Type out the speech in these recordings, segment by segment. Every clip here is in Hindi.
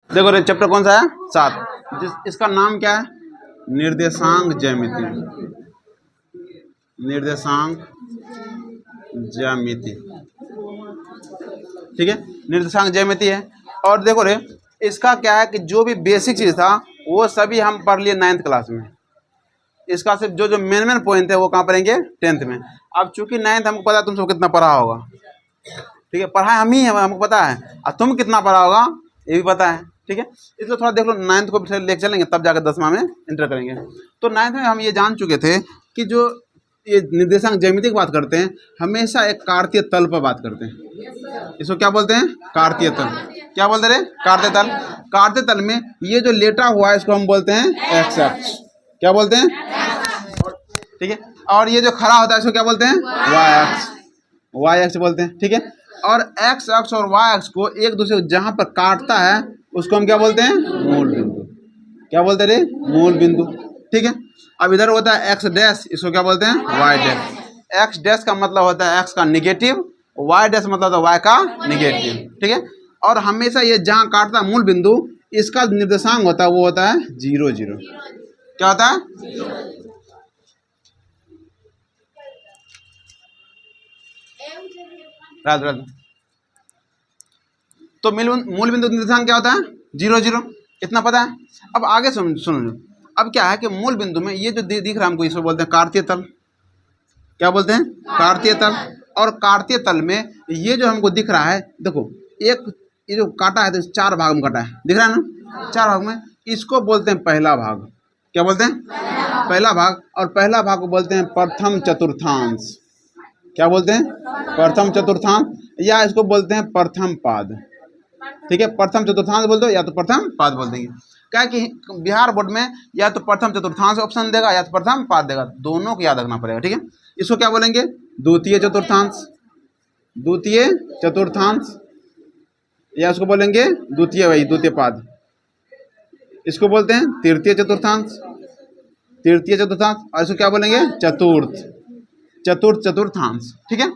देखो रे चैप्टर कौन सा है 7, इसका नाम क्या है? निर्देशांक ज्यामिति। निर्देशांक ज्यामिति, ठीक है, निर्देशांक ज्यामिति है। और देखो रे इसका क्या है कि जो भी बेसिक चीज था वो सभी हम पढ़ लिए 9th क्लास में। इसका सिर्फ जो जो मेन पॉइंट है वो कहाँ पढ़ेंगे 10th में। अब चूंकि 9th हमको पता है तुम सब कितना पढ़ा होगा, ठीक है, पढ़ा हम ही है, हमको पता है, और तुम कितना पढ़ा होगा ये भी पता है, ठीक है। इसलिए थोड़ा देख लो 9th को भी लेके चलेंगे तब जाकर 10वां में इंटर करेंगे। तो 9th में हम ये जान चुके थे कि जो ये निर्देशांक ज्यामिति की बात करते हैं हमेशा एक कार्तीय तल पर बात करते हैं। इसको क्या बोलते हैं? कार्तीय तल। क्या बोलते हैं? कार्तीय तल। कार्तीय तल में ये जो लेटा हुआ है इसको हम बोलते हैं एक्स अक्ष। क्या बोलते हैं? ठीक है। और ये जो खड़ा होता है इसको क्या बोलते हैं? वाई अक्ष। वाई अक्ष बोलते हैं, ठीक है। और एक्स अक्ष और वाई अक्ष को एक दूसरे को जहां पर काटता है उसको हम क्या बोलते हैं? मूल बिंदु। क्या बोलते हैं रे? मूल बिंदु, ठीक है। अब इधर होता है एक्स डैश, इसको क्या बोलते हैं? Y dash. एक्स डैश का मतलब होता है एक्स का निगेटिव, वाई डैश मतलब होता है वाई का निगेटिव, ठीक है। और हमेशा ये जहां काटता है मूल बिंदु इसका निर्देशांक होता है वो होता है 0 0। क्या होता है? रात तो मूल बिंदु निर्देशांक क्या होता है? 0 0, इतना पता है। अब आगे सुनो। अब क्या है कि मूल बिंदु में ये जो दिख रहा है हमको इसको बोलते हैं कार्तीय तल। क्या बोलते हैं? कार्तीय तल। और कार्तीय तल में ये जो हमको दिख रहा है, देखो एक ये जो काटा है तो 4 भाग में काटा है, दिख रहा है ना? 4 भाग में, इसको बोलते हैं पहला भाग। क्या बोलते हैं? पहला भाग। और पहला भाग को बोलते हैं प्रथम चतुर्थांश। क्या बोलते हैं? प्रथम चतुर्थांश, या इसको बोलते हैं प्रथम पाद, ठीक है। प्रथम चतुर्थांश बोल दो या तो प्रथम पाद बोल देंगे। क्या कि बिहार बोर्ड में या तो प्रथम चतुर्थांश ऑप्शन देगा या तो प्रथम पाद देगा, दोनों को याद रखना पड़ेगा, ठीक है। इसको क्या बोलेंगे? द्वितीय चतुर्थांश। द्वितीय चतुर्थांश, या इसको बोलेंगे द्वितीय पाद। इसको बोलते हैं तृतीय चतुर्थांश। तृतीय चतुर्थांश। और इसको क्या बोलेंगे? चतुर्थ चतुर्थांश, ठीक है।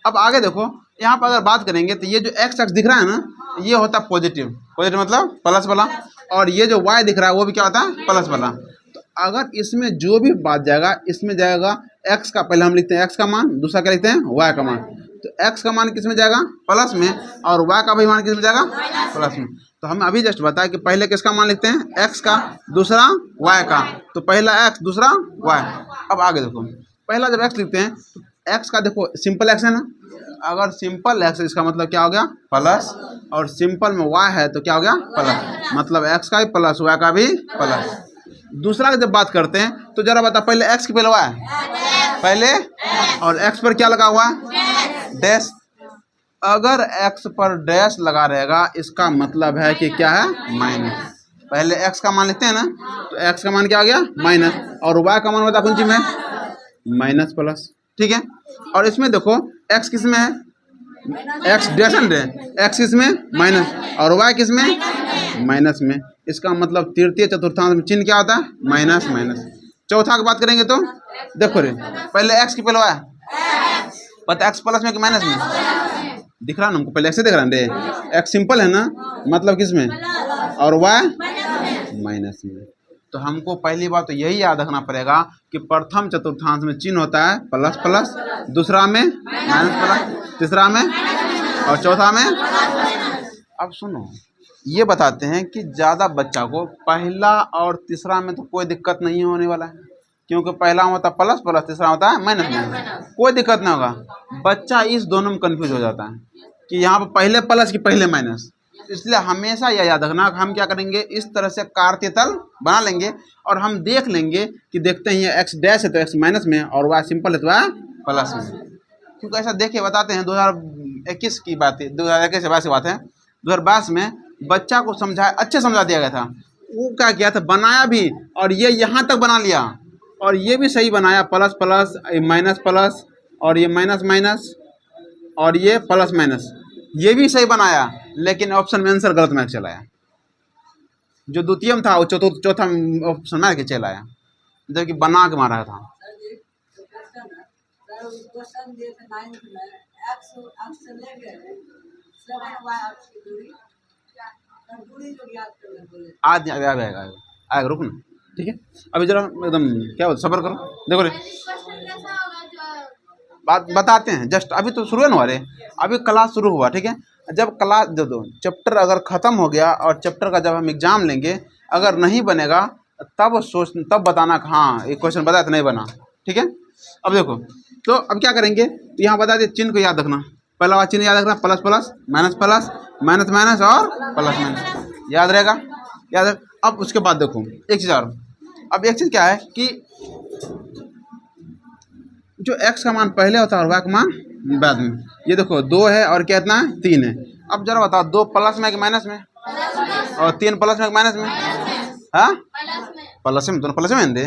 अब आगे देखो यहाँ पर अगर बात करेंगे तो ये जो एक्स अक्ष दिख रहा है ना ये होता है पॉजिटिव। पॉजिटिव मतलब प्लस वाला। और ये जो वाई दिख रहा है वो भी क्या होता है? प्लस वाला। तो अगर इसमें जो भी बात जाएगा इसमें जाएगा एक्स का, पहले हम लिखते हैं एक्स का मान, दूसरा क्या लिखते हैं? वाई का मान। तो एक्स का मान किस में जाएगा? प्लस में। और वाई का भी मान किस में जाएगा? प्लस में। तो हम अभी जस्ट बताया कि पहले किसका मान लिखते हैं? एक्स का, दूसरा वाई का। तो पहला एक्स दूसरा वाई। अब आगे देखो पहला जब एक्स लिखते हैं तो एक्स का देखो सिंपल एक्स है ना, अगर सिंपल एक्स इसका मतलब क्या हो गया? प्लस। और सिंपल में वाई है तो क्या हो गया? प्लस। मतलब एक्स का भी प्लस वाई का भी प्लस। दूसरा जब बात करते हैं तो जरा बता पहले एक्स की पहले वाई पहले, और एक्स पर क्या लगा हुआ है? डैश। अगर एक्स पर डैश लगा रहेगा इसका मतलब है कि क्या है? माइनस। पहले एक्स का मान लिखते हैं ना तो एक्स का मान क्या हो गया? माइनस। और वाई का मान होता है कुंजी में माइनस प्लस, ठीक है। और इसमें देखो एक्स किस में है? एक्स डैश है, एक्स किस में? माइनस। और वाई किस में? माइनस में। इसका मतलब तृतीय चतुर्थांश में चिन्ह क्या होता है? Minus minus. चौथा की बात करेंगे तो देखो रे पहले एक्स की पहले वाई पता एक्स प्लस में कि माइनस में? दिख रहा ना हमको, पहले एक्स दिख रहा है रे। एक्स सिंपल है ना, मतलब किस में? और वाई माइनस में। तो हमको पहली बात तो यही याद रखना पड़ेगा कि प्रथम चतुर्थांश में चिन्ह होता है प्लस प्लस, दूसरा में माइनस प्लस, तीसरा में, और चौथा में। अब सुनो ये बताते हैं कि ज़्यादा बच्चा को पहला और तीसरा में तो कोई दिक्कत नहीं होने वाला है, क्योंकि पहला होता है प्लस प्लस, तीसरा होता है माइनस माइनस, कोई दिक्कत नहीं होगा। बच्चा इस दोनों में कंफ्यूज हो जाता है कि यहाँ पर पहले प्लस कि पहले माइनस। इसलिए हमेशा यह याद रखना हम क्या करेंगे, इस तरह से कार्तीय तल बना लेंगे और हम देख लेंगे कि देखते हैं ये एक्स डैश है तो एक्स माइनस में, और वाई सिंपल है तो वाई प्लस में। क्योंकि ऐसा देखे बताते हैं 2021 की बात है, 2021 से 22 की बात है, 2022 में बच्चा को अच्छे समझा दिया गया था। वो क्या किया था, बनाया भी, और ये यहाँ तक बना लिया, और ये भी सही बनाया, प्लस प्लस, माइनस प्लस, और ये माइनस माइनस, और ये प्लस माइनस, ये भी सही बनाया, लेकिन ऑप्शन में आंसर गलत में चलाया। जो द्वितीय था वो चौथा ऑप्शन में के चला आया, जबकि बना के मारा था। आज आएगा आएगा आएगा आएगा, रुक ना। ठीक है, अभी जरा एकदम क्या बोलते, सब्र करो। देखो रे, बात बताते हैं, जस्ट अभी तो शुरू है ना, अरे अभी क्लास शुरू हुआ। ठीक है, जब क्लास जो दो चैप्टर अगर ख़त्म हो गया और चैप्टर का जब हम एग्ज़ाम लेंगे, अगर नहीं बनेगा तब सोच, तब बताना कि हाँ एक क्वेश्चन बताया तो नहीं बना। ठीक है, अब देखो, तो अब क्या करेंगे, तो यहाँ बता दिए, चिन्ह को याद रखना। पहला वाला चिन्ह याद रखना, plus plus minus plus minus minus और प्लस माइनस, याद रहेगा, याद रख। अब उसके बाद देखो एक चीज़ और, अब एक चीज़ क्या है कि जो x का मान पहले होता है और y का मान बाद में। ये देखो 2 है और क्या इतना है 3 है। अब जरा बताओ 2 प्लस में कि माइनस में, और 3 प्लस में कि माइनस में, हाँ प्लस में, दोनों प्लस में दे।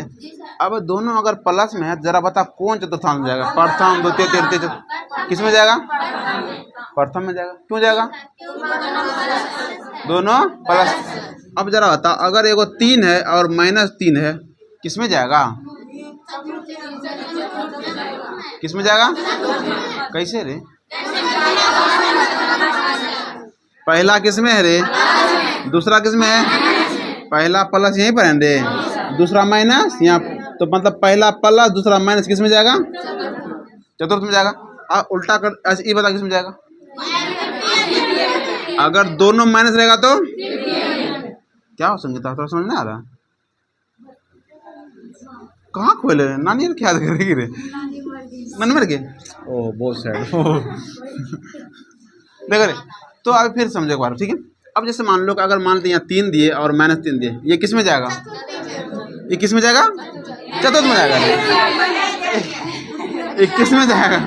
अब दोनों अगर प्लस में है, जरा बता कौन चतुर्थांश में जाएगा, प्रथम द्वितीय तृतीय किस में जाएगा, प्रथम में जाएगा। क्यों जाएगा, दोनों प्लस। अब जरा बता अगर एगो 3 है और -3 है, किस में जाएगा, किस में जाएगा, कैसे रे, पहला किस में है रे, दूसरा किस में है, पहला प्लस यहीं पर है रे, दूसरा माइनस यहाँ, तो मतलब पहला प्लस दूसरा माइनस किस में जाएगा, चतुर्थ में जाएगा। अब उल्टा कर ये बता किस में जाएगा, अगर दोनों माइनस रहेगा तो क्या हो, संगीता थोड़ा समझ नहीं आ रहा, कहाँ खोले रे, नानी यार क्या करेगी रे, मन मर गए, ओ बहुत सैड देखो रे। तो अब फिर समझो एक बार, ठीक है। अब जैसे मान लो कि अगर मान लो यहाँ 3 दिए और -3 दिए, ये किस में जाएगा, ये किस में जाएगा, चतुर्थ में जाएगा, ये किस में जाएगा,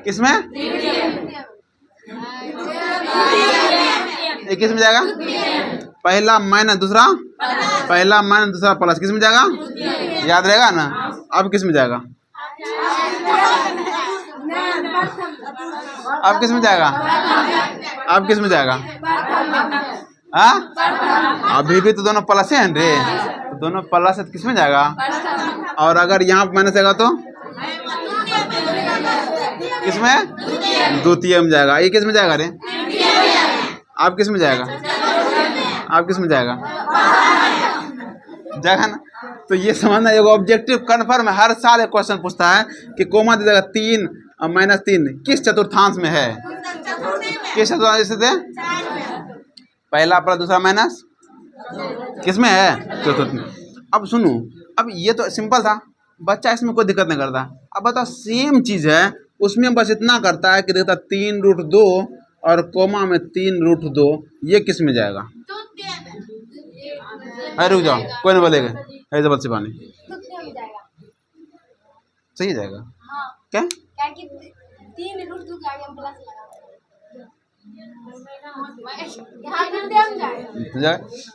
किसमें, ये किस में जाएगा, पहला माइनस दूसरा, पहला माइनस दूसरा प्लस किस में जाएगा, याद रहेगा ना। अब किस में जाएगा, अब किस में जाएगा, अब किस में जाएगा, हाँ अभी भी तो दोनों प्लस हैं रे, तो दोनों प्लस है तो किस में जाएगा, और अगर यहाँ माइनस जाएगा तो किस में, द्वितीय में जाएगा। ये किस में जाएगा रे, आप किस में जाएगा, आप किस में जाएगा, जाएगा ना। तो ये समझना, एक ऑब्जेक्टिव कन्फर्म है, हर साल एक क्वेश्चन पूछता है कि कोमा दे देगा 3 और -3 किस चतुर्थांश में है, किस चतुर्थांश से थे, पहला प्लस दूसरा माइनस किस में है, चतुर्थ में। अब सुनो, अब ये तो सिंपल था, बच्चा इसमें कोई दिक्कत नहीं करता। अब बताओ सेम चीज़ है, उसमें बस इतना करता है कि देखता 3√2 और कोमा में 3√2, ये किस में जाएगा, अरे रुक जाओ कोई नहीं बोलेगा, ऐसे बच्चे पानी सही जाएगा, क्या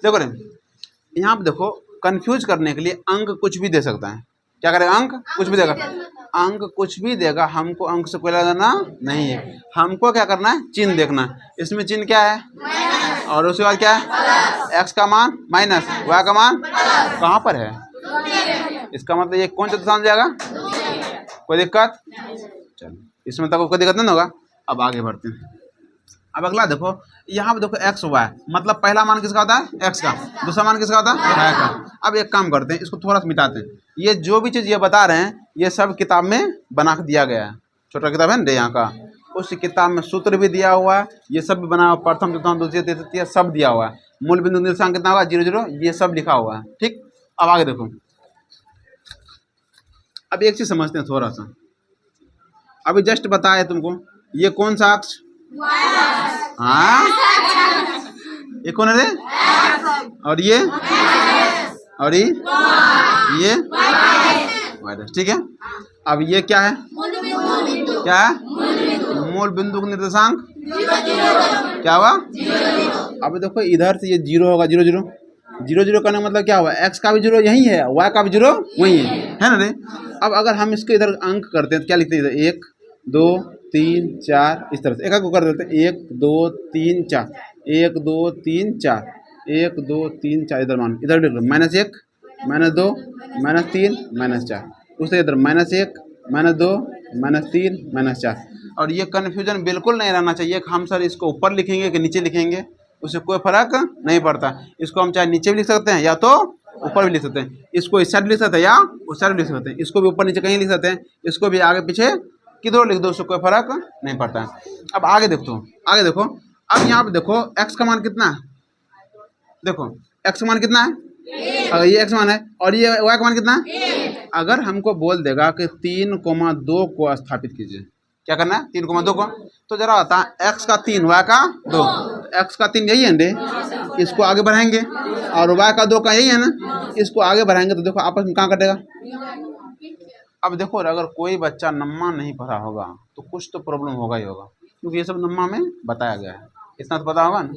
देखो रे, यहाँ पे देखो कंफ्यूज करने के लिए अंक कुछ भी दे सकता है, क्या करेगा, अंक कुछ भी देगा, अंक कुछ भी देगा, हमको अंक से कोई लेना देना नहीं है। हमको क्या करना है, चिन्ह देखना है, इसमें चिन्ह क्या है, और उसके बाद क्या है, x का मान माइनस y का मान कहाँ पर है, इसका मतलब ये कौन चतुर्थांश जाएगा, कोई दिक्कत, चलो इसमें तक कोई दिक्कत नहीं होगा। अब आगे बढ़ते हैं। अब अगला देखो, यहाँ पे देखो x y, मतलब पहला मान किसका होता है, x का, दूसरा मान किसका होता है, y का। अब एक काम करते हैं, इसको थोड़ा सा मिटाते हैं, ये जो भी चीज़ ये बता रहे हैं ये सब किताब में बना के दिया गया है, छोटा किताब है ना यहाँ का, उस किताब में सूत्र भी दिया हुआ है, ये सब भी बना हुआ, प्रथम चतुर्थांश द्वितीय तृतीय सब दिया हुआ है, मूल बिंदु निर्देशांक कितना होगा 0 0, ये सब लिखा हुआ है, ठीक। अब आगे देखो, अब एक चीज़ समझते हैं थोड़ा सा, अभी जस्ट बताया तुमको, ये कौन सा अक्ष, हाँ ये कौन है रे, और ये ठीक है। अब ये क्या है, क्या है, मूल बिंदु का निर्देशांक क्या हुआ, अब देखो इधर से ये 0 होगा, 0 0 0 0 करने का मतलब क्या हुआ, x का भी 0 यही है, y का भी 0 वही है ना रे। अब अगर हम इसके इधर अंक करते हैं तो क्या लिखते हैं, इधर 1 2 3 4, इस तरह से एक को कर देते हैं, 1 2 3 4, 1 2 3 4, 1 2 3 4, इधर मान इधर लिख लो, -1 -2 -3 -4, उससे इधर -1 -2 -3 -4। और ये कन्फ्यूजन बिल्कुल नहीं रहना चाहिए कि हम सर इसको ऊपर लिखेंगे कि नीचे लिखेंगे, उससे कोई फर्क नहीं पड़ता। इसको हम चाहे नीचे भी लिख सकते हैं या तो ऊपर भी लिख सकते हैं, इसको इस साइड भी लिख सकते हैं या उस साइड भी लिख सकते हैं, इसको भी ऊपर नीचे कहीं लिख सकते हैं, इसको भी आगे पीछे किधर लिख दो, उससे कोई फर्क नहीं पड़ता है। अब आगे देखो, आगे देखो, अब यहाँ पे देखो एक्स का मान कितना है, देखो एक्स का मान कितना है, अगर ये एक्स मान है और ये वाई का मान कितना है। अगर हमको बोल देगा कि 3,2 को स्थापित कीजिए, क्या करना है 3,2 को, तो जरा बता एक्स का 3 वाई का 2, एक्स का 3 यही है रे, इसको आगे बढ़ाएंगे, और वाई का 2 का यही है ना, इसको आगे बढ़ाएंगे तो देखो आपस में कहाँ कटेगा। अब देखो अगर कोई बच्चा नम्मा नहीं पढ़ा होगा तो कुछ तो प्रॉब्लम होगा ही होगा, क्योंकि ये सब नम्मा में बताया गया है, इतना तो पता होगा ना।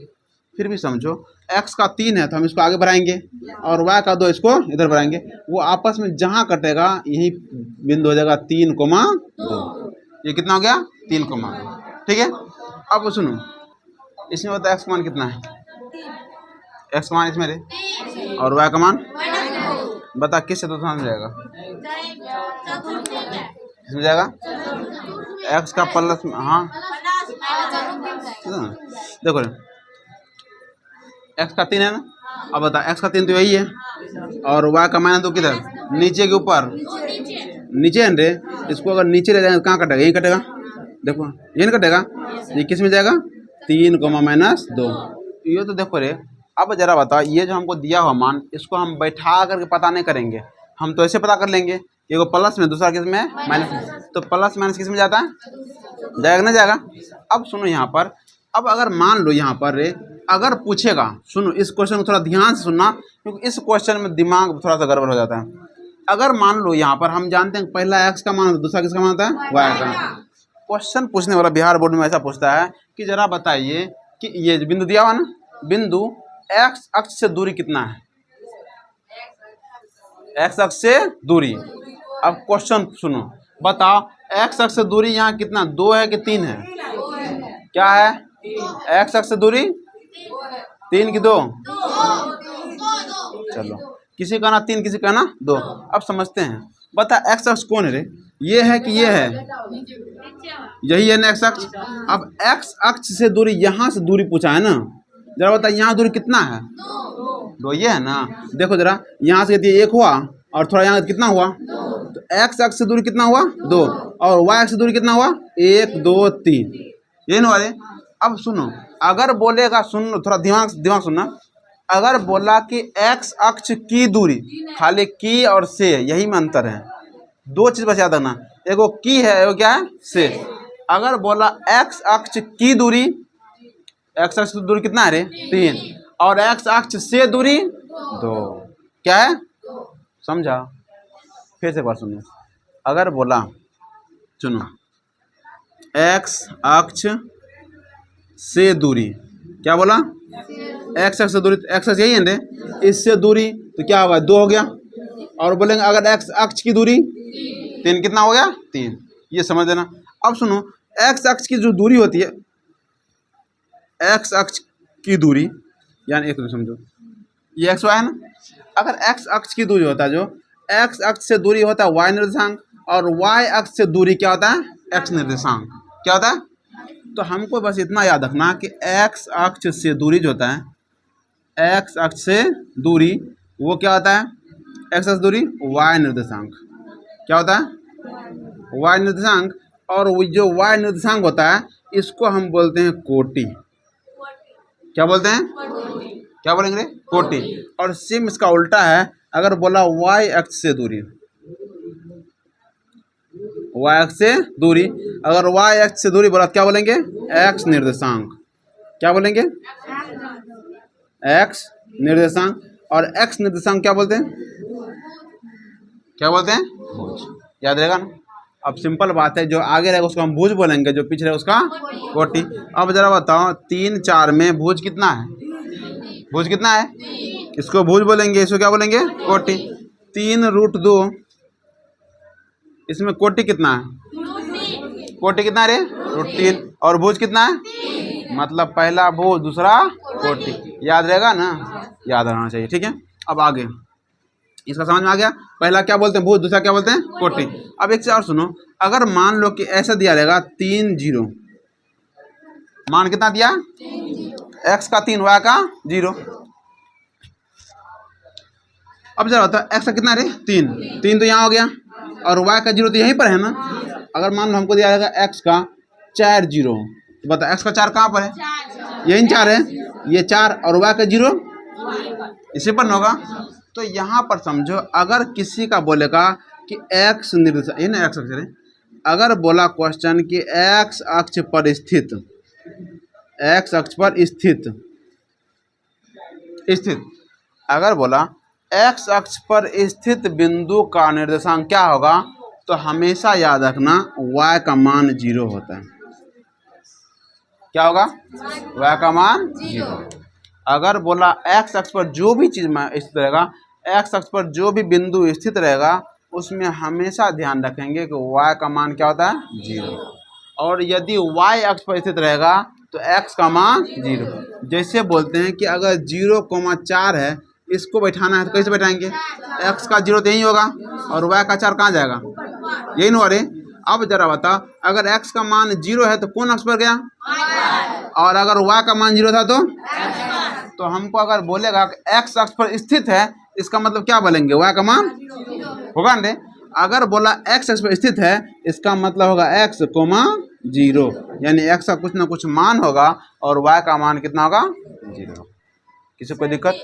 फिर भी समझो एक्स का 3 है तो हम इसको आगे बढ़ाएंगे और वाई का 2 इसको इधर बढ़ाएंगे, वो आपस में जहाँ कटेगा यही बिंदु हो जाएगा 3,2। ये कितना हो गया 3,2, ठीक है। अब सुनो इसमें बता एक्स का मान कितना है, एक्स का मान इसमें रे और वाई का मान बता किससे तो समझ जाएगा, इसमें जाएगा एक्स का प्लस, हाँ देखो एक्स का 3 है ना, अब बता एक्स का 3 तो यही है और वाई का मान तो किधर नीचे के ऊपर, नीचे है रे, इसको अगर नीचे ले जाएंगे तो कहाँ कटेगा, यही कटेगा, देखो ये नहीं कटेगा, ये किस में जाएगा 3,-2। ये तो देखो रे। अब जरा बताओ ये जो हमको दिया हुआ मान, इसको हम बैठा करके पता नहीं करेंगे, हम तो ऐसे पता कर लेंगे, एगो प्लस में दूसरा किस में माइनस में, तो प्लस माइनस किस में जाता है, जाएगा ना जाएगा। अब सुनो यहाँ पर, अब अगर मान लो यहाँ पर रे अगर पूछेगा, सुनो इस क्वेश्चन को थोड़ा ध्यान से सुनना, क्योंकि इस क्वेश्चन में दिमाग थोड़ा सा गड़बड़ हो जाता है। अगर मान लो यहाँ पर हम जानते हैं पहला एक्स का मान होता है, दूसरा किसका मान होता है वाई का। क्वेश्चन पूछने वाला बिहार बोर्ड में ऐसा पूछता है कि जरा बताइए कि ये बिंदु दिया हुआ ना, बिंदु एक्स अक्ष से दूरी कितना है, एक्स अक्ष से दूरी। अब क्वेश्चन सुनो, बताओ एक्स अक्ष से दूरी यहाँ कितना 2 है कि 3 है, क्या है एक्स अक्ष से दूरी 3 की 2, चलो किसी का ना 3 किसी का ना 2। अब समझते हैं, बता एक्स अक्ष कौन है रे, ये है कि ये है, यही है ना एक्स अक्ष। अब एक्स अक्ष से दूरी, यहाँ से दूरी पूछा है ना, जरा बता यहाँ दूरी कितना है 2, ये है ना। देखो जरा यहाँ से 1 हुआ और थोड़ा यहाँ कितना हुआ, तो एक्स अक्ष से दूरी कितना हुआ 2 और वाई अक्ष से दूरी कितना हुआ 1 2 3, ये ना वाले। अब सुनो अगर बोलेगा, सुन थोड़ा दिमाग सुनना, अगर बोला कि एक्स अक्ष की दूरी, खाली की और से यही में अंतर है, 2 चीज बस याद रखना, एगो की है एगो क्या है से। अगर बोला एक्स अक्ष की दूरी, एक्स अक्ष की दूरी कितना है रे 3 और एक्स अक्ष से दूरी 2, क्या है समझा। फिर से बात सुनो, अगर बोला सुनो एक्स अक्ष से दूरी, क्या बोला एक्स अक्ष से दूरी, एक्स अक्ष यही है रे, इससे दूरी तो क्या होगा 2 हो गया, और बोलेंगे अगर एक्स अक्ष की दूरी 3 कितना हो गया 3, ये समझ लेना। अब सुनो एक्स अक्ष की जो दूरी होती है, एक्स अक्ष की दूरी यानी एक समझो ये एक्स वाई है ना, अगर एक्स अक्ष की दूरी होता है, जो एक्स अक्ष से दूरी होता है वाई निर्देशांक और वाई अक्ष से दूरी क्या होता है एक्स निर्देशांक, क्या होता है। तो हमको बस इतना याद रखना कि एक्स अक्ष से दूरी जो होता है, एक्स अक्ष से दूरी वो क्या होता है, एक्स अक्ष दूरी वाई निर्देशांक, क्या होता है वाई निर्देशांक। और वो जो वाई निर्देशांक होता है इसको हम बोलते हैं कोटि, क्या बोलते हैं, क्या बोलेंगे कोटि। और सेम इसका उल्टा है, अगर बोला वाई अक्ष से दूरी, वाई अक्ष से दूरी, अगर वाई अक्ष से दूरी बोला क्या बोलेंगे एक्स निर्देशांक, क्या बोलेंगे एक्स निर्देशांक। और एक्स निर्देशांक क्या बोलते हैं, क्या बोलते हैं भुज, याद रहेगा ना। अब सिंपल बात है, जो आगे रहेगा उसको हम भुज बोलेंगे, जो पीछे रहेगा उसका कोटि। अब जरा बताओ 3 4 में भुज कितना है, भुज कितना है, इसको भुज बोलेंगे, इसको क्या बोलेंगे कोटि। 3√2, इसमें कोटि कितना है, कोटि कितना रे √3, और भुज कितना है, मतलब पहला भुज दूसरा कोटि, याद रहेगा ना, याद रहना चाहिए, ठीक है। अब आगे इसका समझ में आ गया, पहला क्या बोलते हैं भुज, दूसरा क्या बोलते हैं कोटि। अब एक चीज और सुनो, अगर मान लो कि ऐसा दिया रहेगा 3 0, मान कितना दिया, x का 3 y का 0। अब जरा होता है x का कितना रे 3, 3 तो यहाँ हो गया और y का 0 तो यहीं पर है ना। अगर मान लो हमको दिया जाएगा x का 4 0, तो बता x का 4 कहाँ पर है, यही 4 है, ये 4 और y का 0 इसी पर न होगा। तो यहाँ पर समझो अगर किसी का बोलेगा कि x निर्देशांक, ये ना x अक्ष है, अगर बोला क्वेश्चन कि x अक्ष पर स्थित, x अक्ष पर स्थित अगर बोला x अक्ष पर स्थित बिंदु का निर्देशांक क्या होगा, तो हमेशा याद रखना y का मान 0 होता है। क्या होगा, y का मान 0। अगर बोला x अक्ष पर जो भी चीज में स्थित रहेगा, x अक्ष पर जो भी बिंदु स्थित रहेगा उसमें हमेशा ध्यान रखेंगे कि y का मान क्या होता है 0। और यदि y अक्ष पर स्थित रहेगा तो x का मान 0। जैसे बोलते हैं कि अगर 0,4 है, इसको बैठाना है तो कैसे बैठाएंगे, x का 0 तो यही होगा और y का 4 कहाँ जाएगा, यही ना। अरे अब जरा बता, अगर x का मान 0 है तो कौन अक्ष पर गया, और अगर y का मान 0 था तो हमको अगर बोलेगा कि x अक्ष पर स्थित है, इसका मतलब क्या बोलेंगे, y का मान होगा ना। अगर बोला x अक्ष पर स्थित है, इसका मतलब होगा x, 0, यानी x का कुछ ना कुछ मान होगा और y का मान कितना होगा 0। किसी को दिक्कत?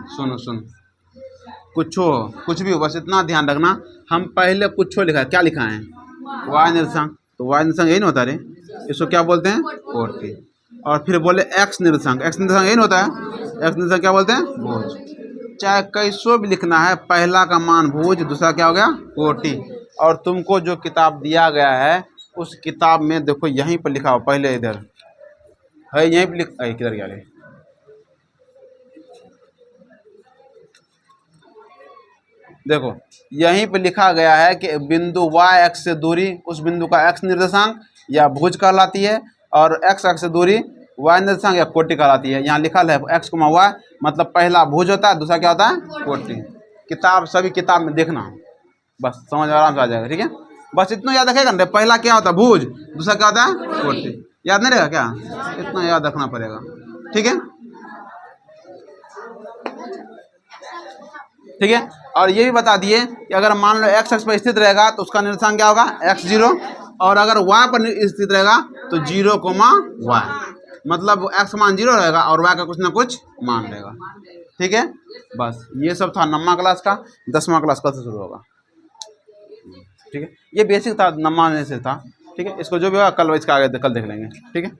सुनो कुछ भी हो, बस इतना ध्यान रखना, हम पहले कुछ लिखा है, क्या लिखा है, y निर्देशांक, तो y निर्देशांक यही ना होता है, इसको क्या बोलते हैं कोटि। और फिर बोले x निर्देशांक, यही होता है, x निर्देशांक क्या बोलते हैं भुज। चाहे कैसो भी लिखना है, पहला का मान भुज, दूसरा क्या हो गया कोटि। और तुमको जो किताब दिया गया है उस किताब में देखो यहीं पर लिखा हो, पहले इधर है, यहीं पर किधर गया रे, देखो यहीं पे लिखा गया है कि बिंदु y अक्ष से दूरी उस बिंदु का x निर्देशांक या भुज कहलाती है, और x अक्ष से दूरी y निर्देशांक या कोटि कहलाती है। यहाँ लिखा है x, y, मतलब पहला भुज होता है, दूसरा क्या होता है कोटि। किताब सभी किताब में देखना, बस समझ आराम से आ जाएगा। ठीक है, बस इतना याद रखेगा ना, पहला क्या होता है भुज, दूसरा क्या होता है कोटि। याद नहीं रहेगा क्या, इतना याद रखना पड़ेगा। ठीक है, ठीक है। और ये भी बता दिए कि अगर मान लो x अक्ष पर स्थित रहेगा तो उसका निर्देशांक क्या होगा x 0, और अगर y पर स्थित रहेगा तो 0, y, मतलब x का मान 0 रहेगा और y का कुछ ना कुछ मान रहेगा। ठीक है, बस ये सब था 9वां क्लास का। 10वां क्लास कल से शुरू होगा। ठीक है, ये बेसिक था 9वां में से था। ठीक है, इसको जो भी होगा कल इसका आगे कल देख लेंगे। ठीक है।